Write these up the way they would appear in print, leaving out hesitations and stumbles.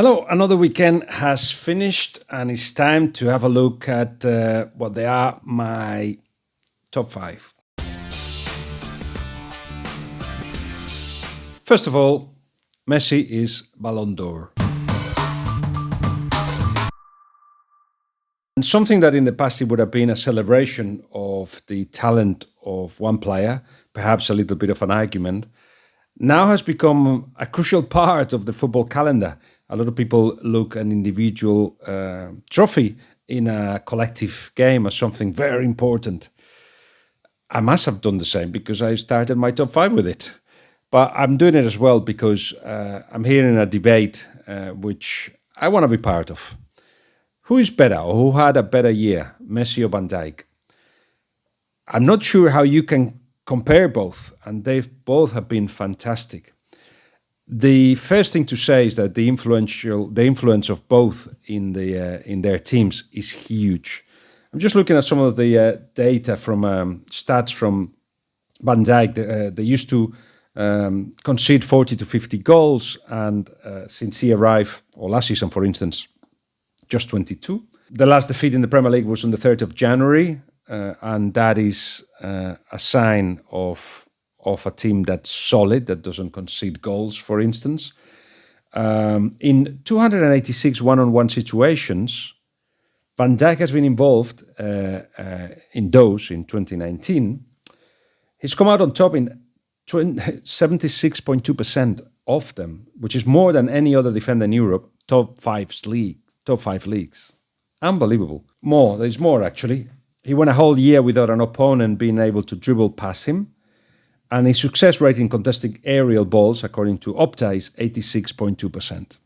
Hello, another weekend has finished and it's time to have a look at what they are my top 5. First of all, Messi is Ballon d'Or. And something that in the past it would have been a celebration of the talent of one player, perhaps a little bit of an argument, now has become a crucial part of the football calendar. A lot of people look at an individual trophy in a collective game as something very important. I must have done the same because I started my top 5 with it. But I'm doing it as well because I'm hearing a debate which I want to be part of. Who is better or who had a better year, Messi or Van Dijk? I'm not sure how you can compare both, and they both have been fantastic. The first thing to say is that the influence of both in their teams is huge. I'm just looking at some of the data from stats from Van Dijk. They used to concede 40 to 50 goals, and since he arrived, or last season, for instance, just 22. The last defeat in the Premier League was on the 3rd of January, and that is a sign of a team that's solid, that doesn't concede goals, for instance. In 286 one-on-one situations, Van Dijk has been involved in those in 2019. He's come out on top in 76.2% of them, which is more than any other defender in Europe, top five leagues. Unbelievable. There's more actually. He went a whole year without an opponent being able to dribble past him. And his success rate in contesting aerial balls, according to Opta, is 86.2%.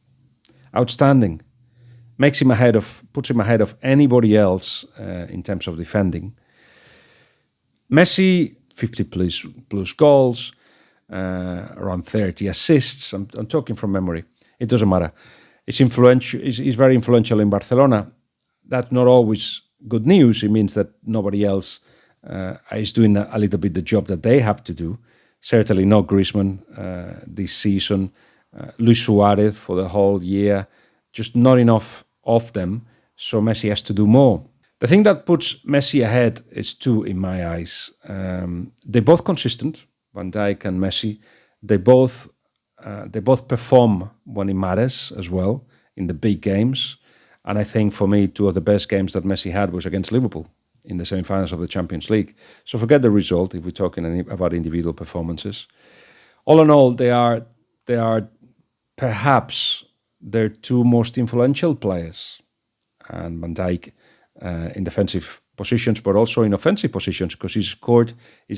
Outstanding. Puts him ahead of anybody else in terms of defending. Messi, 50 plus goals, around 30 assists. I'm talking from memory. It doesn't matter. He's very influential in Barcelona. That's not always good news. It means that nobody else is doing a little bit the job that they have to do. Certainly not Griezmann this season. Luis Suarez for the whole year. Just not enough of them. So Messi has to do more. The thing that puts Messi ahead is two in my eyes. They're both consistent, Van Dijk and Messi. They both perform when it matters as well in the big games. And I think for me, two of the best games that Messi had was against Liverpool in the semi-finals of the Champions League. So forget the result if we're talking about individual performances. All in all, they are perhaps their two most influential players. And Van Dijk in defensive positions, but also in offensive positions, because he's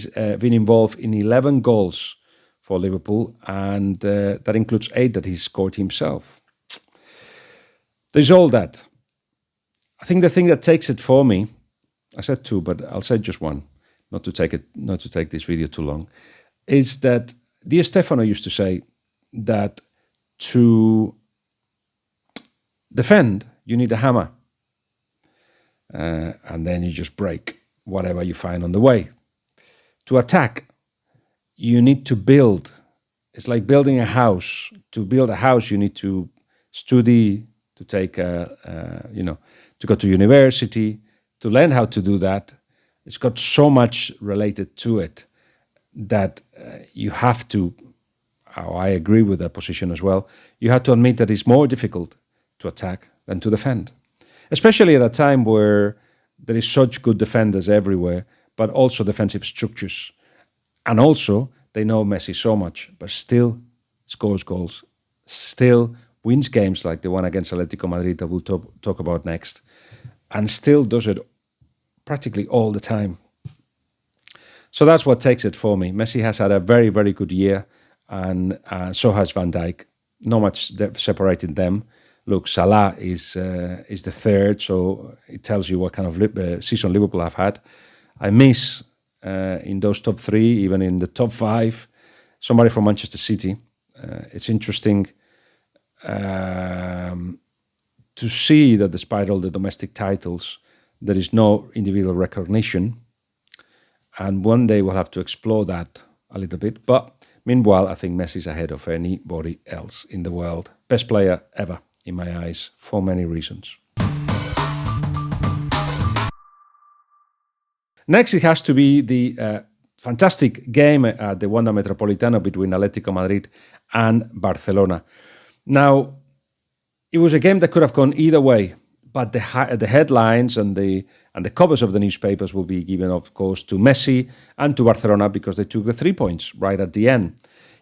been involved in 11 goals for Liverpool, and that includes 8 that he scored himself. There's all that. I think the thing that takes it for me, I said 2, but I'll say just 1, not to take this video too long, is that Di Stefano used to say that to defend, you need a hammer. And then you just break whatever you find on the way. To attack, you need to build. It's like building a house. To build a house, you need to study, to take to go to university, to learn how to do that. It's got so much related to it that you have to, I agree with that position as well, you have to admit that it's more difficult to attack than to defend. Especially at a time where there is such good defenders everywhere, but also defensive structures. And also, they know Messi so much, but still scores goals, still wins games like the one against Atletico Madrid that we'll talk about next, and still does it practically all the time. So that's what takes it for me. Messi has had a very, very good year, and so has Van Dijk. Not much separating them. Look, Salah is the third, so it tells you what kind of season Liverpool have had. I miss in those top 3, even in the top 5, somebody from Manchester City. It's interesting to see that despite all the domestic titles, there is no individual recognition. And one day we'll have to explore that a little bit. But meanwhile, I think Messi's ahead of anybody else in the world. Best player ever in my eyes for many reasons. Next, it has to be the fantastic game at the Wanda Metropolitano between Atletico Madrid and Barcelona. Now, it was a game that could have gone either way, but the headlines and the covers of the newspapers will be given, of course, to Messi and to Barcelona because they took the 3 points right at the end.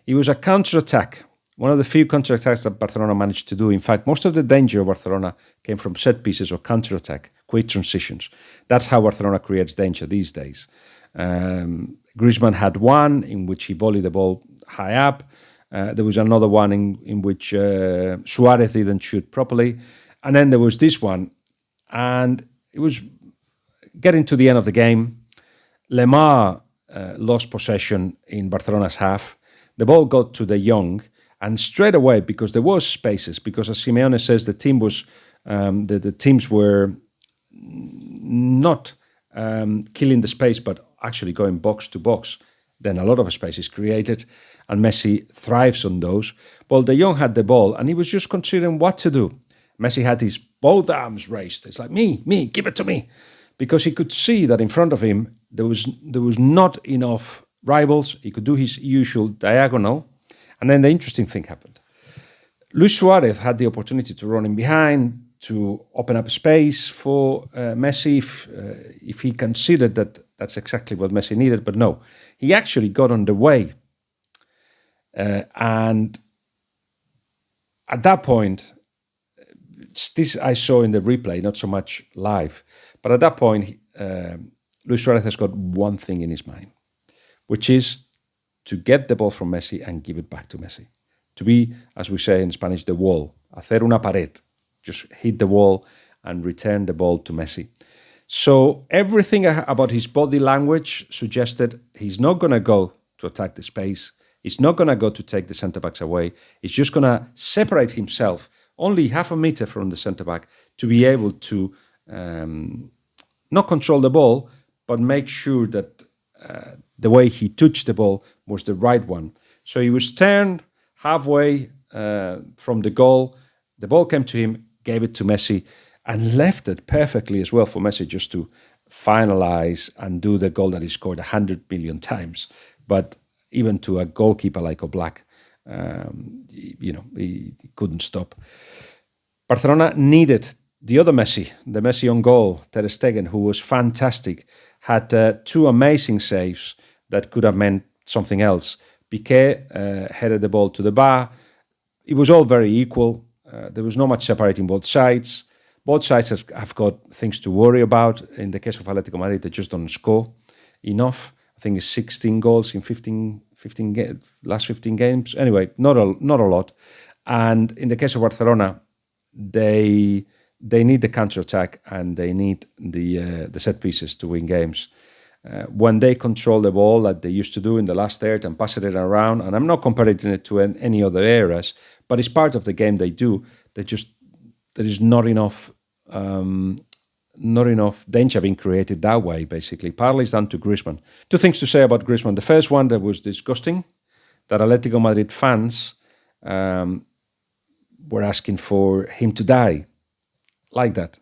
It was a counter-attack, one of the few counter-attacks that Barcelona managed to do. In fact, most of the danger of Barcelona came from set pieces or counter-attack, quick transitions. That's how Barcelona creates danger these days. Griezmann had one in which he volleyed the ball high up. There was another one in which Suarez didn't shoot properly. And then there was this one. And it was getting to the end of the game. Lemar lost possession in Barcelona's half. The ball got to De Jong. And straight away, because there was spaces, because as Simeone says, the team was the teams were not killing the space, but actually going box to box. Then a lot of space is created, and Messi thrives on those. Well, De Jong had the ball, and he was just considering what to do. Messi had his both arms raised. It's like, me, give it to me. Because he could see that in front of him, there was not enough rivals. He could do his usual diagonal. And then the interesting thing happened. Luis Suarez had the opportunity to run in behind, to open up space for Messi if he considered that that's exactly what Messi needed. But no, he actually got on the way. And at that point, this I saw in the replay, not so much live. But at that point, Luis Suarez has got one thing in his mind, which is to get the ball from Messi and give it back to Messi. To be, as we say in Spanish, the wall. Hacer una pared. Just hit the wall and return the ball to Messi. So everything about his body language suggested he's not going to go to attack the space. He's not going to go to take the centre-backs away. He's just going to separate himself only half a meter from the centre-back to be able to not control the ball, but make sure that the way he touched the ball was the right one. So he was turned halfway from the goal. The ball came to him, gave it to Messi, and left it perfectly as well for Messi just to finalize and do the goal that he scored 100 million times. But even to a goalkeeper like Oblak, he couldn't stop. Barcelona needed the other Messi, the Messi on goal, Ter Stegen, who was fantastic, had two amazing saves that could have meant something else. Piqué headed the ball to the bar. It was all very equal. There was not much separating both sides. Both sides have got things to worry about. In the case of Atletico Madrid, they just don't score enough. I think it's 16 goals in 15 last 15 games. Anyway, not a lot. And in the case of Barcelona, they need the counter-attack and they need the set pieces to win games. When they control the ball like they used to do in the last third and pass it around, and I'm not comparing it to any other eras, but it's part of the game they do. There is not enough danger being created that way, basically. Partly it's down to Griezmann. Two things to say about Griezmann. The first one that was disgusting, that Atletico Madrid fans were asking for him to die. Like that.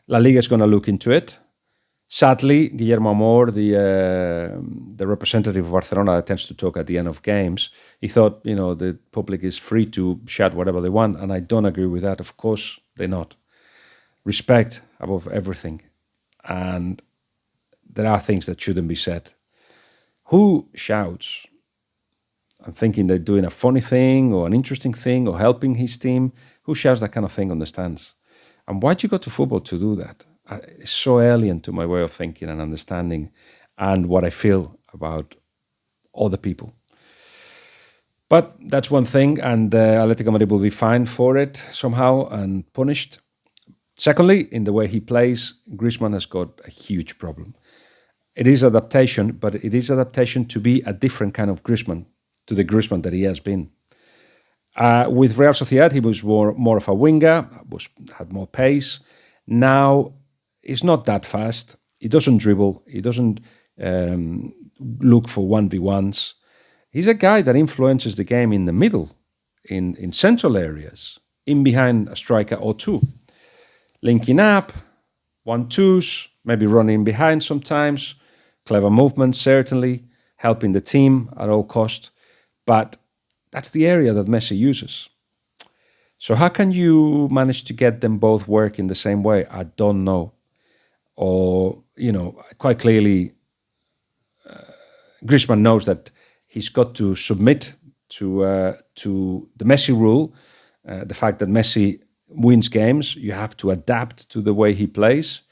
La Liga is going to look into it. Sadly, Guillermo Amor, the representative of Barcelona that tends to talk at the end of games, he thought, the public is free to shout whatever they want, and I don't agree with that. Of course, they're not. Respect above everything. And there are things that shouldn't be said. Who shouts? I'm thinking they're doing a funny thing or an interesting thing or helping his team. Who shouts that kind of thing on the stands? And why'd you go to football to do that? It's so alien to my way of thinking and understanding and what I feel about other people. But that's one thing, and Atletico Madrid will be fined for it somehow and punished. Secondly, in the way he plays, Griezmann has got a huge problem. It is adaptation, but it is adaptation to be a different kind of Griezmann, to the Griezmann that he has been. With Real Sociedad, he was more of a winger, had more pace. Now, he's not that fast. He doesn't dribble. He doesn't look for 1v1s. He's a guy that influences the game in the middle, in central areas. in behind a striker or two. Linking up, 1-2s, maybe running behind sometimes, clever movements certainly, helping the team at all cost. But that's the area that Messi uses. So how can you manage to get them both working the same way? I don't know. Or, quite clearly, Griezmann knows that he's got to submit to the Messi rule, the fact that Messi wins games, you have to adapt to the way he plays.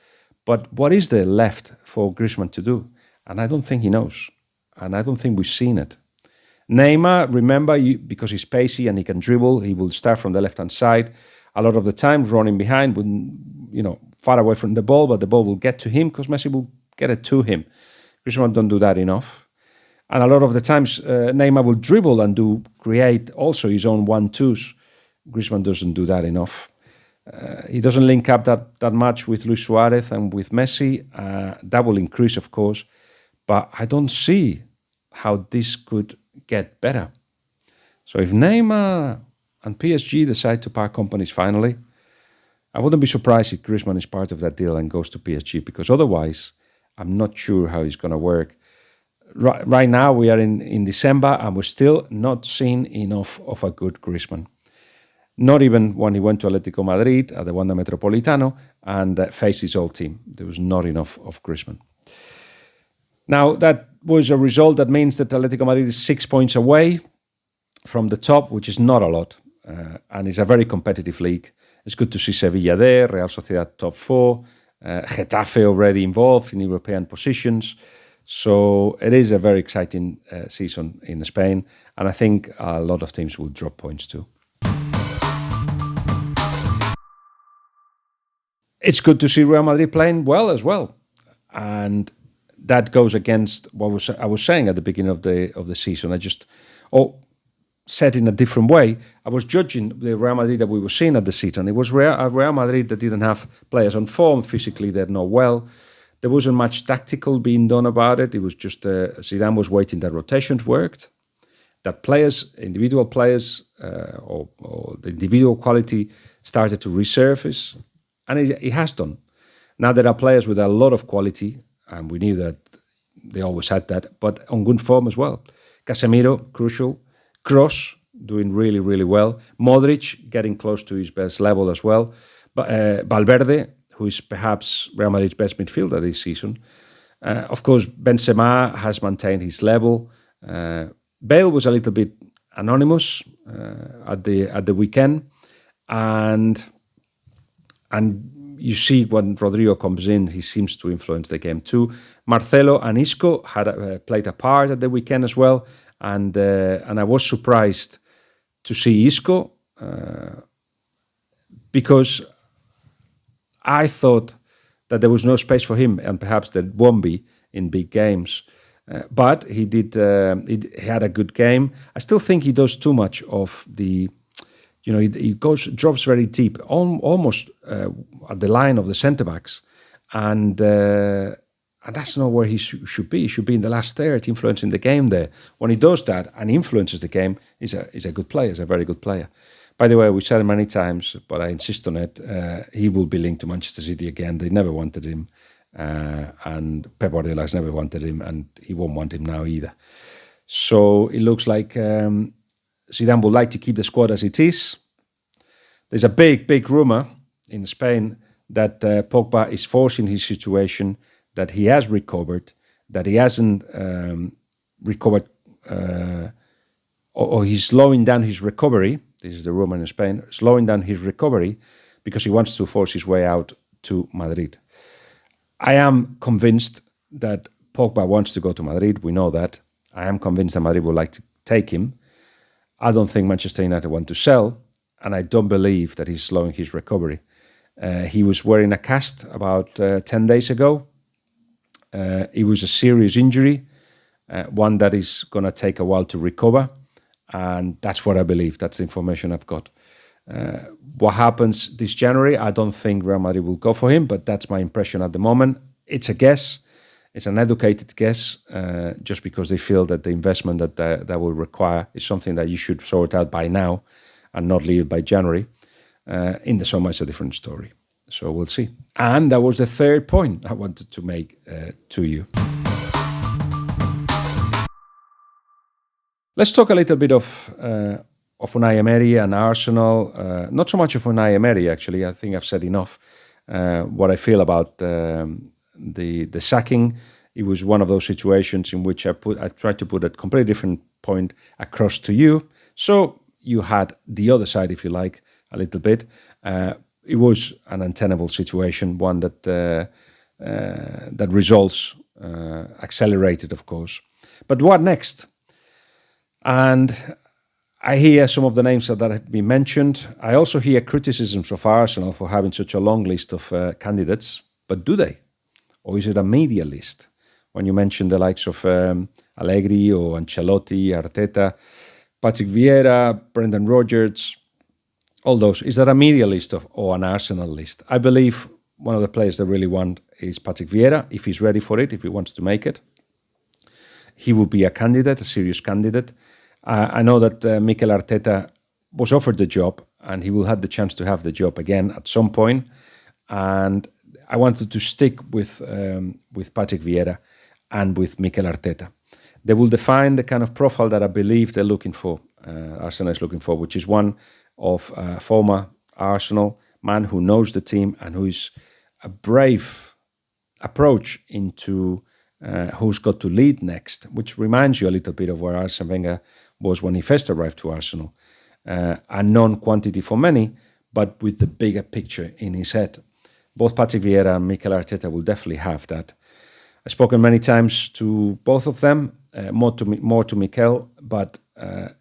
But what is there left for Griezmann to do? And I don't think he knows. And I don't think we've seen it. Neymar, remember, because he's pacey and he can dribble, he will start from the left-hand side. A lot of the time, running behind, far away from the ball, but the ball will get to him because Messi will get it to him. Griezmann don't do that enough. And a lot of the times, Neymar will dribble and create also his own 1-2s. Griezmann doesn't do that enough. He doesn't link up that much with Luis Suarez and with Messi. That will increase, of course. But I don't see how this could get better. So if Neymar and PSG decide to part companies finally, I wouldn't be surprised if Griezmann is part of that deal and goes to PSG, because otherwise I'm not sure how it's going to work. Right now we are in December and we're still not seeing enough of a good Griezmann. Not even when he went to Atletico Madrid at the Wanda Metropolitano and faced his old team. There was not enough of Griezmann. Now, that was a result that means that Atletico Madrid is 6 points away from the top, which is not a lot. And it's a very competitive league. It's good to see Sevilla there, Real Sociedad top 4, Getafe already involved in European positions. So it is a very exciting season in Spain. And I think a lot of teams will drop points too. It's good to see Real Madrid playing well as well. And that goes against what I was saying at the beginning of the season. Said in a different way, I was judging the Real Madrid that we were seeing at the season. It was Real Madrid that didn't have players on form. Physically, they're not well. There wasn't much tactical being done about it. It was just Zidane was waiting that rotations worked, that individual players, or the individual quality started to resurface, and it has done. Now there are players with a lot of quality, and we knew that they always had that, but on good form as well. Casemiro, crucial. Kroos, doing really, really well. Modric, getting close to his best level as well. But Valverde, who is perhaps Real Madrid's best midfielder this season. Of course, Benzema has maintained his level. Bale was a little bit anonymous at the weekend. And you see when Rodrigo comes in, he seems to influence the game too. Marcelo and Isco had played a part at the weekend as well. And I was surprised to see Isco because I thought that there was no space for him, and perhaps there won't be in big games. But he did. He had a good game. I still think he does too much of the. He drops very deep, almost at the line of the centre backs, and that's not where he should be. He should be in the last third, influencing the game there. When he does that and influences the game, he's a good player. He's a very good player. By the way, we said it many times, but I insist on it. He will be linked to Manchester City again. They never wanted him, and Pep Guardiola has never wanted him, and he won't want him now either. So it looks like Zidane would like to keep the squad as it is. There's a big rumour in Spain that Pogba is forcing his situation, that he has recovered, that he hasn't recovered, or he's slowing down his recovery. This is the rumour in Spain, slowing down his recovery because he wants to force his way out to Madrid. I am convinced that Pogba wants to go to Madrid. We know that. I am convinced that Madrid would like to take him. I don't think Manchester United want to sell, and I don't believe that he's slowing his recovery. He was wearing a cast about 10 days ago. It was a serious injury, one that is going to take a while to recover, and that's what I believe. That's the information I've got. What happens this January, I don't think Real Madrid will go for him, but that's my impression at the moment. It's a guess. It's an educated guess, just because they feel that the investment that will require is something that you should sort out by now and not leave it by January. In the summer, it's a different story. So we'll see. And that was the third point I wanted to make to you. Let's talk a little bit of Unai Emery and Arsenal. Not so much of Unai Emery, actually. I think I've said enough what I feel about the sacking. It was one of those situations in which I tried to put a completely different point across to you. So you had the other side, if you like, a little bit. It was an untenable situation, one that results accelerated, of course. But what next? And I hear some of the names that have been mentioned. I also hear criticisms of Arsenal for having such a long list of candidates. But do they? Or is it a media list? When you mention the likes of Allegri or Ancelotti, Arteta, Patrick Vieira, Brendan Rodgers, all those, is that a media list or an Arsenal list? I believe one of the players that really want is Patrick Vieira, if he's ready for it, if he wants to make it. He would be a candidate, a serious candidate. I know that Mikel Arteta was offered the job and he will have the chance to have the job again at some point. And I wanted to stick with Patrick Vieira and with Mikel Arteta. They will define the kind of profile that I believe they're looking for, Arsenal is looking for, which is one of a former Arsenal man who knows the team and who is a brave approach into who's got to lead next, which reminds you a little bit of where Arsene Wenger was when he first arrived to Arsenal. A known quantity for many, but with the bigger picture in his head. Both Patrick Vieira and Mikel Arteta will definitely have that. I've spoken many times to both of them, more to Mikel, but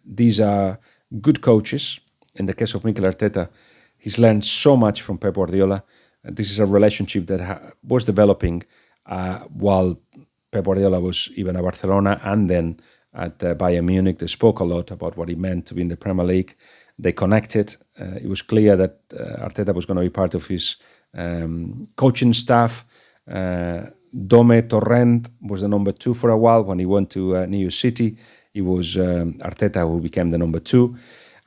these are good coaches. In the case of Mikel Arteta, he's learned so much from Pep Guardiola. This is a relationship that was developing while Pep Guardiola was even at Barcelona and then at Bayern Munich. They spoke a lot about what it meant to be in the Premier League. They connected. It was clear that Arteta was going to be part of his coaching staff. Dome Torrent was the number 2 for a while. When he went to New York City, it was Arteta who became the number 2.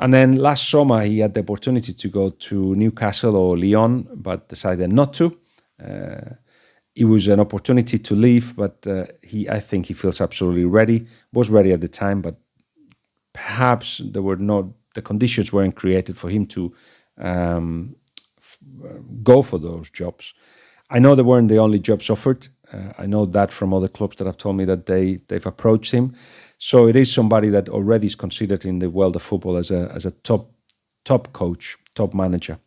And then last summer, he had the opportunity to go to Newcastle or Lyon, but decided not to. It was an opportunity to leave, but I think he feels absolutely ready. Was ready at the time, but perhaps the conditions weren't created for him to go for those jobs. I know they weren't the only jobs offered. I know that from other clubs that have told me that they've approached him. So it is somebody that already is considered in the world of football as a top coach, top manager.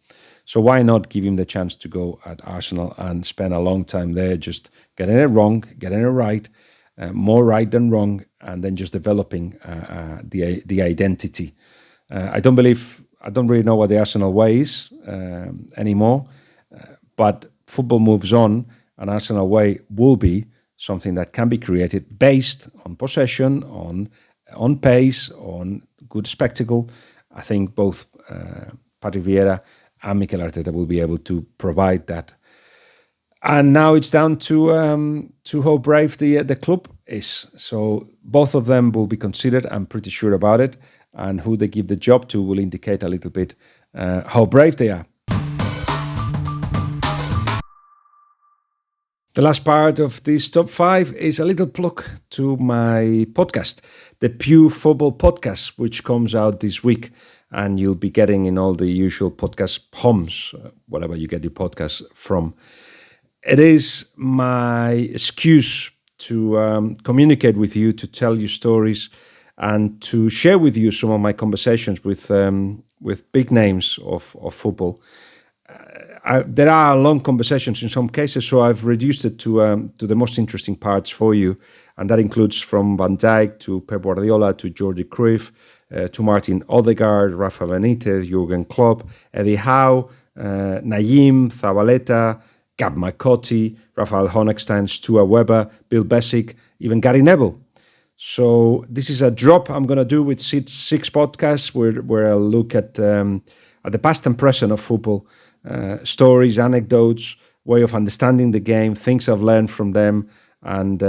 So why not give him the chance to go at Arsenal and spend a long time there, just getting it wrong, getting it right, more right than wrong, and then just developing the identity. I don't really know what the Arsenal way is anymore, but football moves on, and Arsenal way will be something that can be created based on possession, on pace, on good spectacle. I think both Patrick Vieira and Mikel Arteta will be able to provide that. And now it's down to how brave the club is. So both of them will be considered. I'm pretty sure about it. And who they give the job to will indicate a little bit how brave they are. The last part of this top 5 is a little plug to my podcast, the Pew Football Podcast, which comes out this week. And you'll be getting in all the usual podcast homes, whatever you get your podcasts from. It is my excuse to communicate with you, to tell you stories, and to share with you some of my conversations with big names of football. There are long conversations in some cases, so I've reduced it to the most interesting parts for you, and that includes from Van Dijk to Pep Guardiola to Jordi Cruyff, to Martin Odegaard, Rafa Benitez, Jurgen Klopp, Eddie Howe, Naeem, Zabaleta, Gab McCarthy, Rafael Honigstein, Stuart Webber, Bill Bessick, even Gary Neville. So this is a drop I'm going to do with 6 podcasts where I'll look at the past and present of football, stories, anecdotes, way of understanding the game, things I've learned from them, and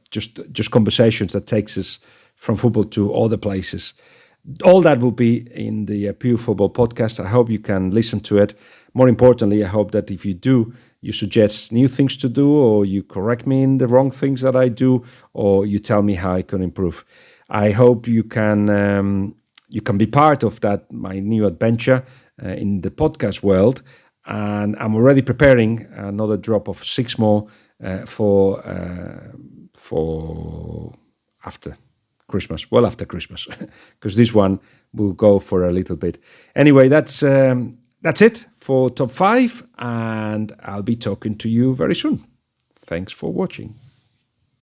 just conversations that takes us from football to other places. All that will be in the Pure Football podcast. I hope you can listen to it. More importantly, I hope that if you do, you suggest new things to do, or you correct me in the wrong things that I do, or you tell me how I can improve. I hope you can be part of that, my new adventure in the podcast world. And I'm already preparing another drop of 6 more for after Christmas, well after Christmas, because this one will go for a little bit. Anyway, that's it for Top 5, and I'll be talking to you very soon. Thanks for watching.